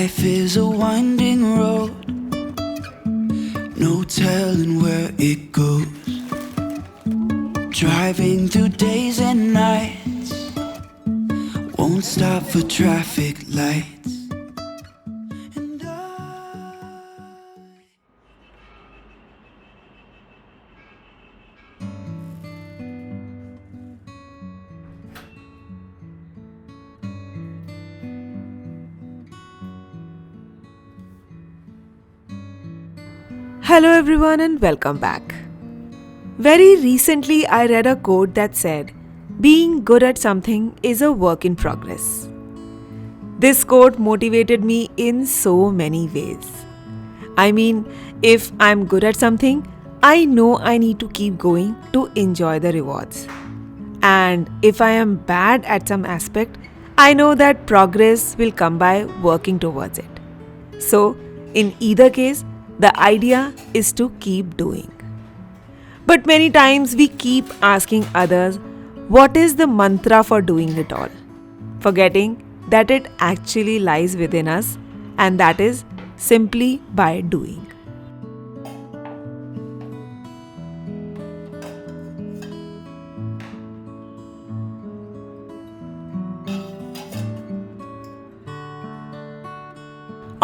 Life is a winding road, no telling where it goes. Driving through days and nights, won't stop for traffic lights. And Hello everyone and welcome back. Very recently I read a quote that said, "Being good at something is a work in progress." This quote motivated me in so many ways. I mean, if I'm good at something, I know I need to keep going to enjoy the rewards. And if I am bad at some aspect, I know that progress will come by working towards it. So, in either case, the idea is to keep doing. But many times we keep asking others, what is the mantra for doing it all? Forgetting that it actually lies within us, and that is simply by doing.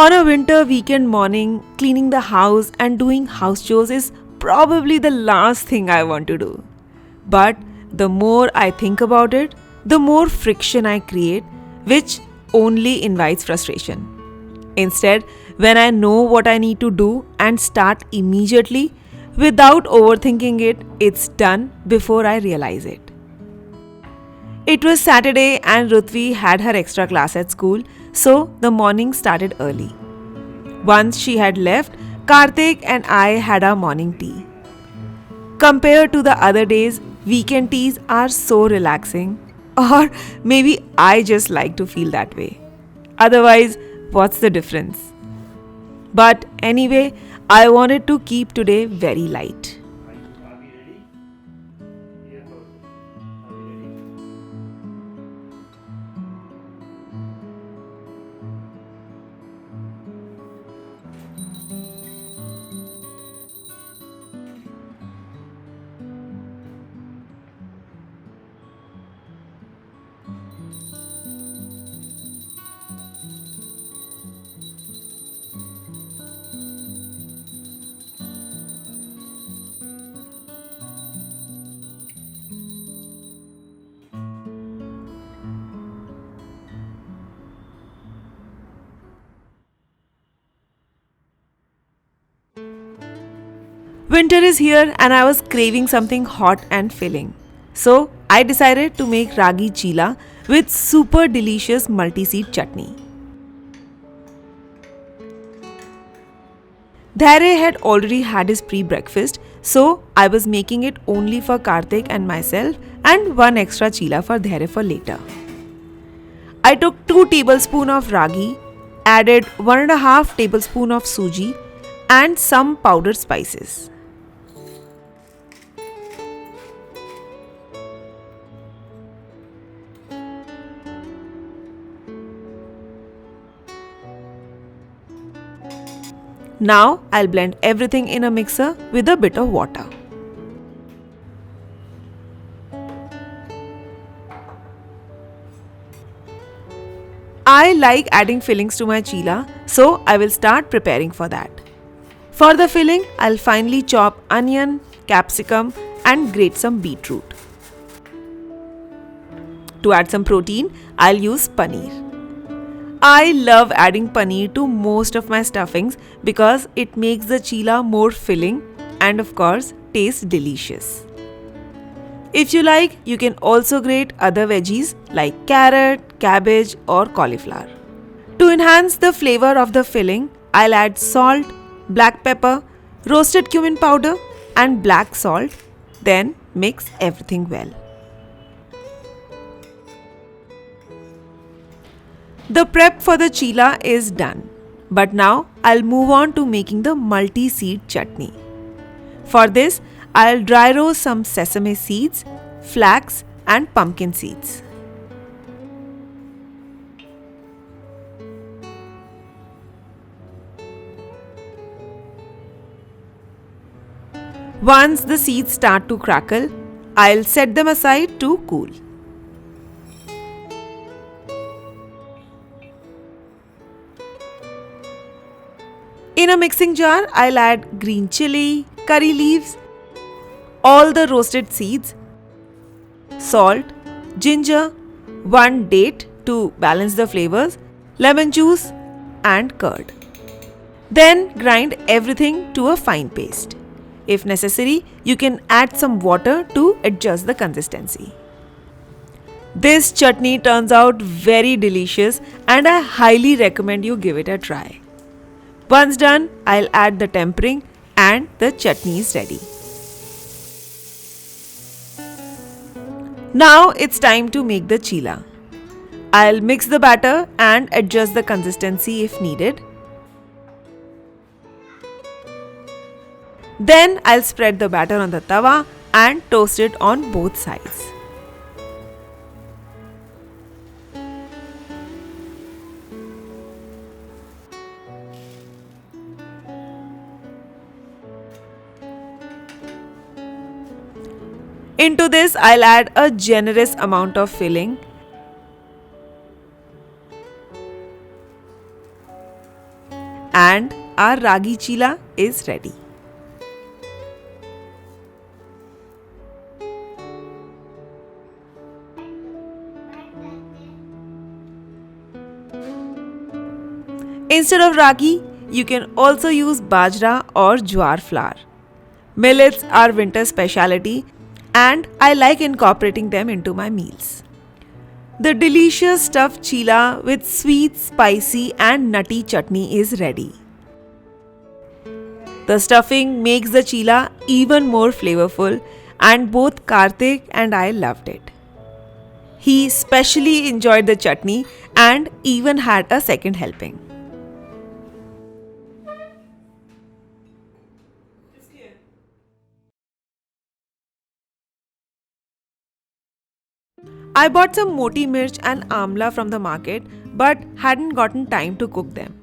On a winter weekend morning, cleaning the house and doing house chores is probably the last thing I want to do. But the more I think about it, the more friction I create, which only invites frustration. Instead, when I know what I need to do and start immediately without overthinking it, it's done before I realize it. It was Saturday and Rutvi had her extra class at school, so the morning started early. Once she had left, Karthik and I had our morning tea. Compared to the other days, weekend teas are so relaxing, or maybe I just like to feel that way. Otherwise, what's the difference? But anyway, I wanted to keep today very light. Winter is here and I was craving something hot and filling. So I decided to make ragi chila with super delicious multi-seed chutney. Dhaire had already had his pre-breakfast, so I was making it only for Karthik and myself and one extra chila for Dhaire for later. I took 2 tablespoons of ragi, added 1.5 tablespoon of suji and some powdered spices. Now I'll blend everything in a mixer with a bit of water. I like adding fillings to my chila, so I will start preparing for that. For the filling, I'll finely chop onion, capsicum and grate some beetroot. To add some protein, I'll use paneer. I love adding paneer to most of my stuffings because it makes the chila more filling and of course tastes delicious. If you like, you can also grate other veggies like carrot, cabbage or cauliflower. To enhance the flavor of the filling, I'll add salt, black pepper, roasted cumin powder and black salt. Then mix everything well. The prep for the chila is done. But now I'll move on to making the multi-seed chutney. For this, I'll dry roast some sesame seeds, flax and pumpkin seeds. Once the seeds start to crackle, I'll set them aside to cool. In a mixing jar, I'll add green chili, curry leaves, all the roasted seeds, salt, ginger, 1 date to balance the flavors, lemon juice, and curd. Then grind everything to a fine paste. If necessary, you can add some water to adjust the consistency. This chutney turns out very delicious and I highly recommend you give it a try. Once done, I'll add the tempering and the chutney is ready. Now it's time to make the chila. I'll mix the batter and adjust the consistency if needed. Then I'll spread the batter on the tawa and toast it on both sides. Into this, I'll add a generous amount of filling. And our ragi chila is ready. Instead of ragi, you can also use bajra or jowar flour. Millets are winter specialty and I like incorporating them into my meals. The delicious stuffed chila with sweet, spicy and nutty chutney is ready. The stuffing makes the chila even more flavorful and both Karthik and I loved it. He especially enjoyed the chutney and even had a second helping. I bought some moti mirch and amla from the market but hadn't gotten time to cook them.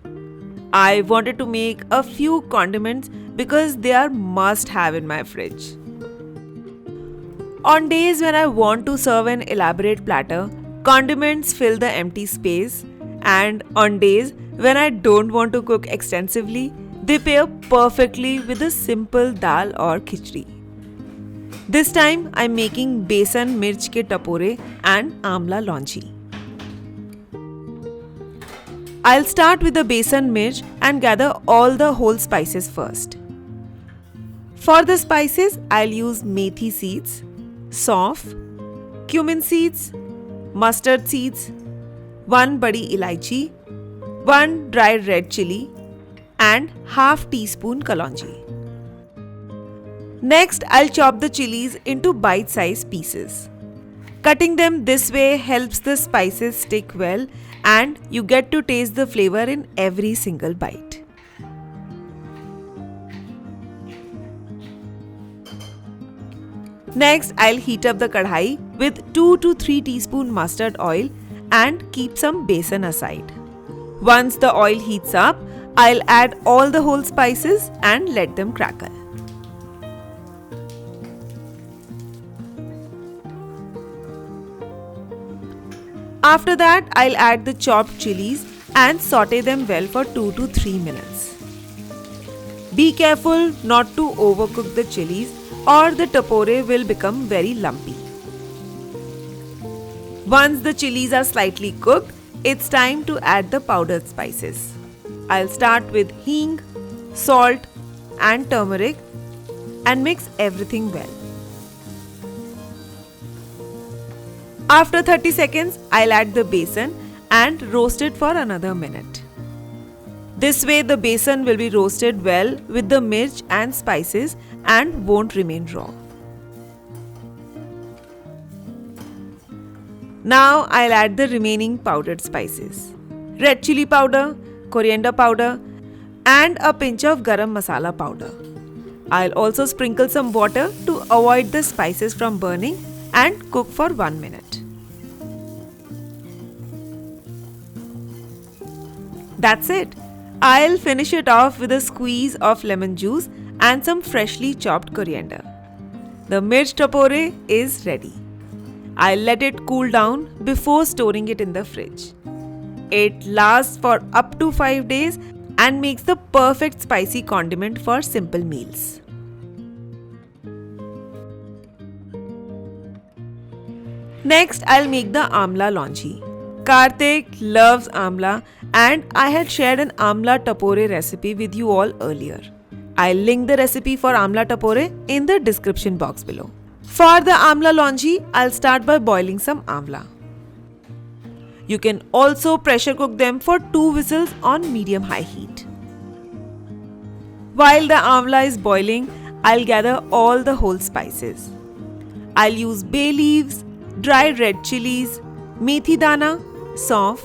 I wanted to make a few condiments because they are must have in my fridge. On days when I want to serve an elaborate platter, condiments fill the empty space, and on days when I don't want to cook extensively, they pair perfectly with a simple dal or khichdi. This time I'm making besan mirch ke tapore and amla launchi. I'll start with the besan mirch and gather all the whole spices first. For the spices, I'll use methi seeds, sauf, cumin seeds, mustard seeds, 1 badi ilaichi, 1 dry red chili and half teaspoon kalonji. Next, I'll chop the chilies into bite-sized pieces. Cutting them this way helps the spices stick well and you get to taste the flavor in every single bite. Next, I'll heat up the kadhai with 2 to 3 teaspoon mustard oil and keep some besan aside. Once the oil heats up, I'll add all the whole spices and let them crackle. After that, I'll add the chopped chilies and saute them well for 2 to 3 minutes. Be careful not to overcook the chilies or the tapore will become very lumpy. Once the chilies are slightly cooked, it's time to add the powdered spices. I'll start with hing, salt and turmeric and mix everything well. After 30 seconds, I'll add the besan and roast it for another minute. This way the besan will be roasted well with the mirch and spices and won't remain raw. Now I'll add the remaining powdered spices. Red chili powder, coriander powder and a pinch of garam masala powder. I'll also sprinkle some water to avoid the spices from burning and cook for 1 minute. That's it. I'll finish it off with a squeeze of lemon juice and some freshly chopped coriander. The mirch tapore is ready. I'll let it cool down before storing it in the fridge. It lasts for up to 5 days and makes the perfect spicy condiment for simple meals. Next, I'll make the amla longi. Karthik loves amla and I had shared an amla tapore recipe with you all earlier. I'll link the recipe for amla tapore in the description box below. For the amla longi, I'll start by boiling some amla. You can also pressure cook them for 2 whistles on medium-high heat. While the amla is boiling, I'll gather all the whole spices. I'll use bay leaves, dried red chilies, methi dana, saunf,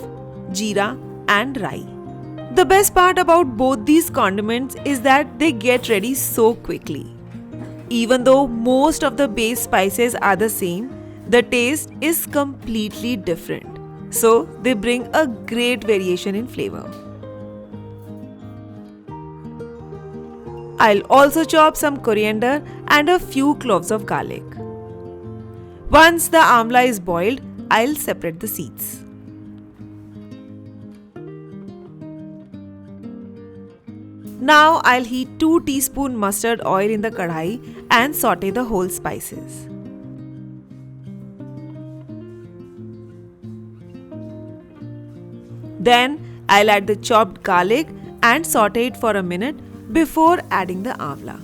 jeera and rai. The best part about both these condiments is that they get ready so quickly. Even though most of the base spices are the same, the taste is completely different. So they bring a great variation in flavor. I'll also chop some coriander and a few cloves of garlic. Once the amla is boiled, I'll separate the seeds. Now I'll heat 2 teaspoons mustard oil in the kadhai and saute the whole spices. Then I'll add the chopped garlic and saute it for a minute before adding the amla.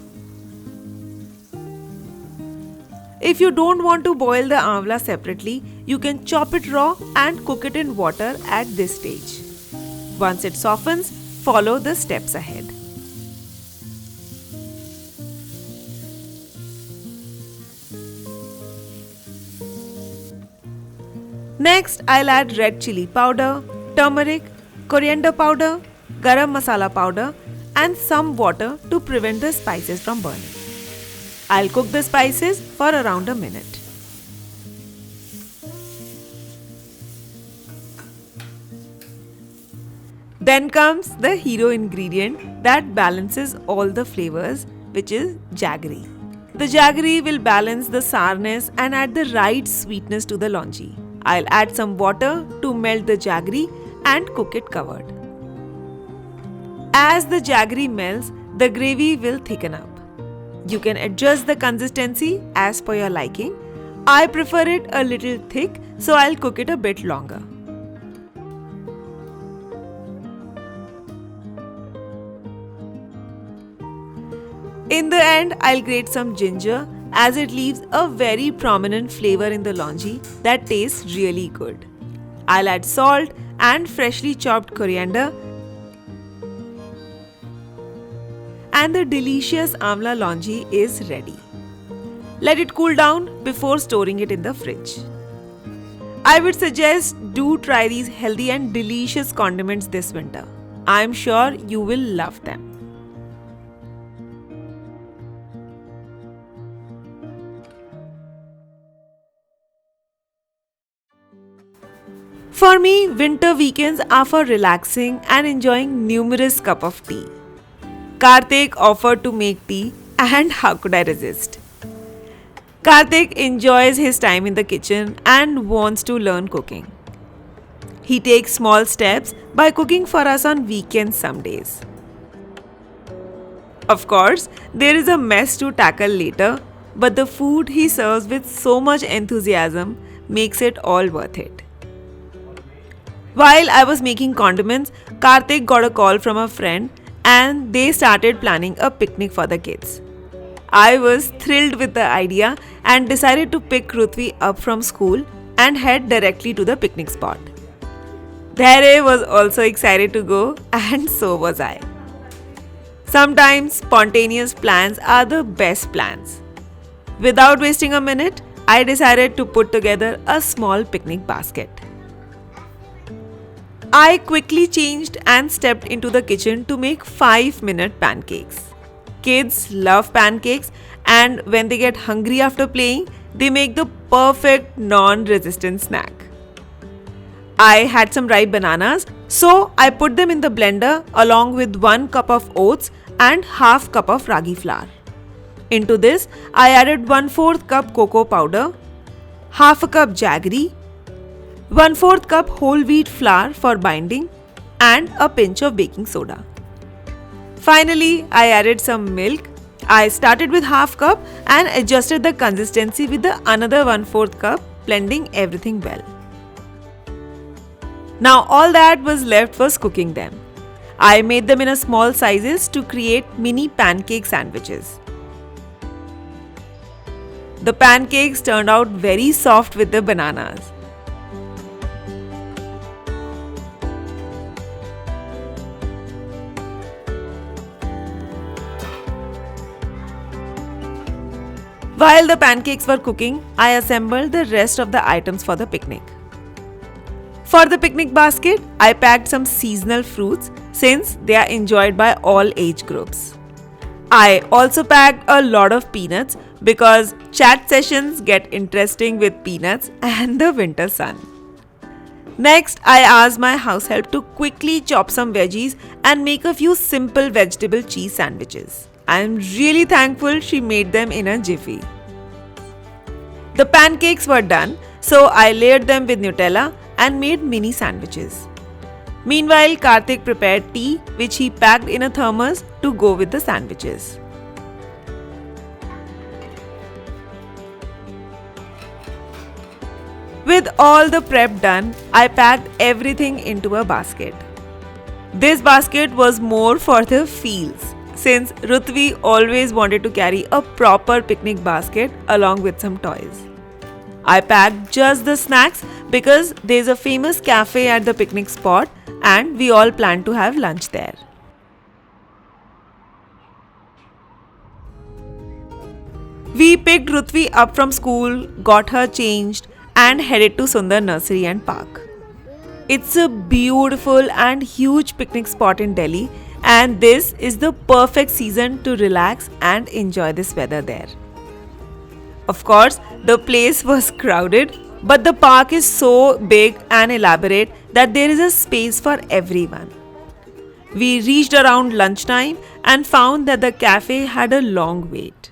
If you don't want to boil the amla separately, you can chop it raw and cook it in water at this stage. Once it softens, follow the steps ahead. Next, I'll add red chili powder, turmeric, coriander powder, garam masala powder and some water to prevent the spices from burning. I'll cook the spices for around a minute. Then comes the hero ingredient that balances all the flavors, which is jaggery. The jaggery will balance the sourness and add the right sweetness to the longi. I'll add some water to melt the jaggery and cook it covered. As the jaggery melts, the gravy will thicken up. You can adjust the consistency as per your liking. I prefer it a little thick, so I'll cook it a bit longer. In the end, I'll grate some ginger as it leaves a very prominent flavor in the longi that tastes really good. I'll add salt and freshly chopped coriander and the delicious amla longi is ready. Let it cool down before storing it in the fridge. I would suggest do try these healthy and delicious condiments this winter. I'm sure you will love them. For me, winter weekends are for relaxing and enjoying numerous cups of tea. Karthik offered to make tea and how could I resist? Karthik enjoys his time in the kitchen and wants to learn cooking. He takes small steps by cooking for us on weekends some days. Of course, there is a mess to tackle later, but the food he serves with so much enthusiasm makes it all worth it. While I was making condiments, Karthik got a call from a friend and they started planning a picnic for the kids. I was thrilled with the idea and decided to pick Rutvi up from school and head directly to the picnic spot. Dhairya was also excited to go and so was I. Sometimes spontaneous plans are the best plans. Without wasting a minute, I decided to put together a small picnic basket. I quickly changed and stepped into the kitchen to make 5-minute pancakes. Kids love pancakes and when they get hungry after playing, they make the perfect non-resistant snack. I had some ripe bananas, so I put them in the blender along with 1 cup of oats and half cup of ragi flour. Into this, I added 1/4 cup cocoa powder, half a cup jaggery, 1/4 cup whole wheat flour for binding, and a pinch of baking soda. Finally, I added some milk. I started with half cup and adjusted the consistency with the another 1/4 cup, blending everything well. Now all that was left was cooking them. I made them in a small sizes to create mini pancake sandwiches. The pancakes turned out very soft with the bananas. While the pancakes were cooking, I assembled the rest of the items for the picnic. For the picnic basket, I packed some seasonal fruits since they are enjoyed by all age groups. I also packed a lot of peanuts because chat sessions get interesting with peanuts and the winter sun. Next, I asked my house help to quickly chop some veggies and make a few simple vegetable cheese sandwiches. I am really thankful she made them in a jiffy. The pancakes were done, so I layered them with Nutella and made mini sandwiches. Meanwhile, Karthik prepared tea, which he packed in a thermos to go with the sandwiches. With all the prep done, I packed everything into a basket. This basket was more for the feels, since Rutvi always wanted to carry a proper picnic basket along with some toys. I packed just the snacks because there's a famous cafe at the picnic spot and we all plan to have lunch there. We picked Rutvi up from school, got her changed, and headed to Sundar Nursery and Park. It's a beautiful and huge picnic spot in Delhi, and this is the perfect season to relax and enjoy this weather there. Of course, the place was crowded, but the park is so big and elaborate that there is a space for everyone. We reached around lunchtime and found that the cafe had a long wait.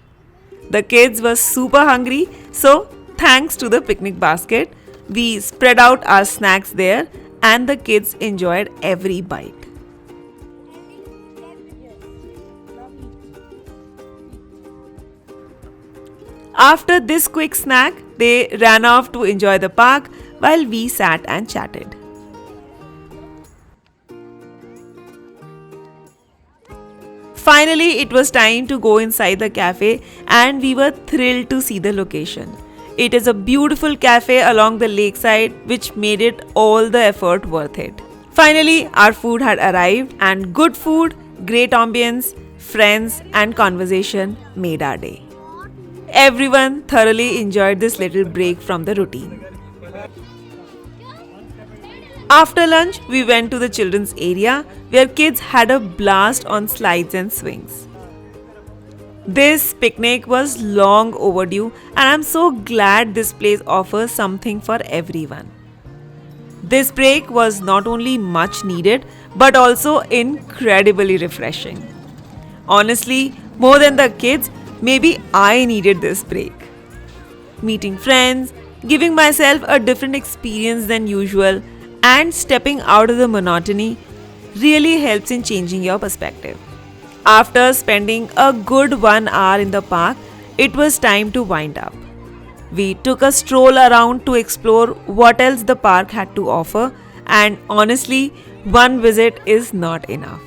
The kids were super hungry, so thanks to the picnic basket, we spread out our snacks there and the kids enjoyed every bite. After this quick snack, they ran off to enjoy the park while we sat and chatted. Finally, it was time to go inside the cafe and we were thrilled to see the location. It is a beautiful cafe along the lakeside which made it all the effort worth it. Finally, our food had arrived and good food, great ambience, friends and conversation made our day. Everyone thoroughly enjoyed this little break from the routine. After lunch, we went to the children's area where kids had a blast on slides and swings. This picnic was long overdue and I'm so glad this place offers something for everyone. This break was not only much needed but also incredibly refreshing. Honestly, more than the kids, maybe I needed this break. Meeting friends, giving myself a different experience than usual, and stepping out of the monotony really helps in changing your perspective. After spending a good 1 hour in the park, it was time to wind up. We took a stroll around to explore what else the park had to offer, and honestly, one visit is not enough.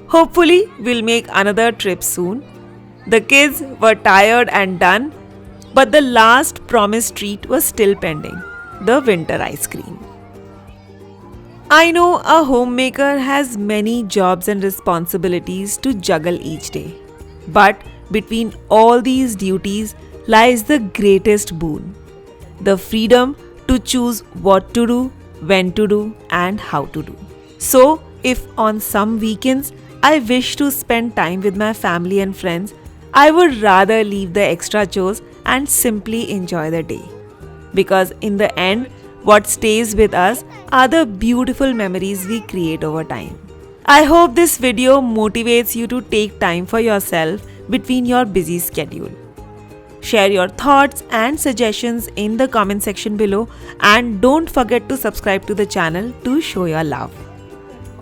Hopefully, we'll make another trip soon. The kids were tired and done, but the last promised treat was still pending, the winter ice cream. I know a homemaker has many jobs and responsibilities to juggle each day. But between all these duties lies the greatest boon, the freedom to choose what to do, when to do, and how to do. So, if on some weekends I wish to spend time with my family and friends, I would rather leave the extra chores and simply enjoy the day. Because in the end, what stays with us are the beautiful memories we create over time. I hope this video motivates you to take time for yourself between your busy schedule. Share your thoughts and suggestions in the comment section below, and don't forget to subscribe to the channel to show your love.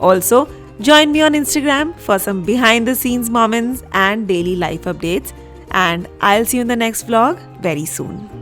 Also, join me on Instagram for some behind the scenes moments and daily life updates, and I'll see you in the next vlog very soon.